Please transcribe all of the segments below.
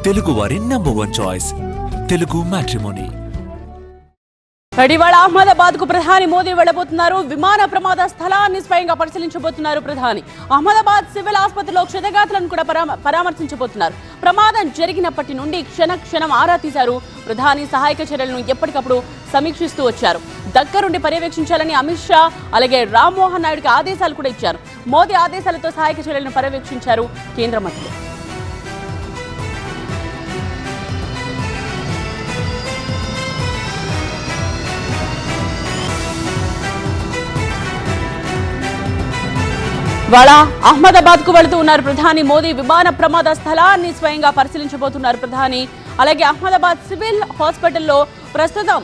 తెలుగు వారి #1 choice Telugu matrimony. ఇవాళ అహ్మదాబాద్ కు ప్రధాని మోదీ వెళ్లబోతున్నారు. విమాన ప్రమాద స్థలాన్ని స్వయంగా పరిశీలించబోతున్నారు ప్రధాని. అహ్మదాబాద్ సివిల్ ఆసుపత్రిలో క్షతగాతులను కూడా పరామర్శించబోతున్నారు. ప్రమాదం జరిగినప్పటి నుండి క్షణం ఆరా తీశారు. ప్రధాని సహాయక చర్యలను ఎప్పటికప్పుడు సమీక్షిస్తూ వచ్చారు. దగ్గరుండి పర్యవేక్షించాలని అమిత్ షా అలాగే రామ్మోహన్ నాయుడుకి ఆదేశాలు కూడా ఇచ్చారు. మోదీ ఆదేశాలతో సహాయక చర్యలను పర్యవేక్షించారు కేంద్ర మంత్రులు. ఇవాళ అహ్మదాబాద్ కు వెళుతూ ఉన్నారు ప్రధాని మోదీ. విమాన ప్రమాద స్థలాన్ని స్వయంగా పరిశీలించబోతున్నారు ప్రధాని. అలాగే అహ్మదాబాద్ సివిల్ హాస్పిటల్లో ప్రస్తుతం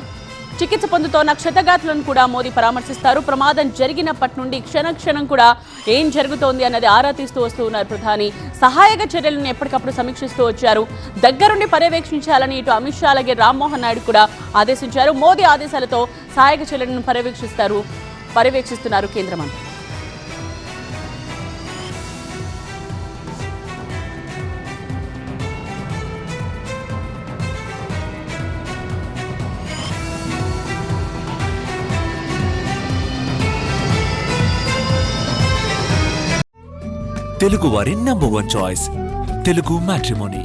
చికిత్స పొందుతోన్న క్షతగాతులను కూడా మోదీ పరామర్శిస్తారు. ప్రమాదం జరిగినప్పటి నుండి క్షణం కూడా ఏం జరుగుతోంది అన్నది ఆరా తీస్తూ వస్తూ ఉన్నారు ప్రధాని. సహాయక చర్యలను ఎప్పటికప్పుడు సమీక్షిస్తూ వచ్చారు. దగ్గరుండి పర్యవేక్షించాలని ఇటు అమిత్ షా అలాగే రామ్మోహన్ నాయుడు కూడా ఆదేశించారు. మోదీ ఆదేశాలతో సహాయక చర్యలను పర్యవేక్షిస్తున్నారు కేంద్ర మంత్రి. తెలుగు వారి #1 చాయిస్ తెలుగు మ్యాట్రిమోనీ.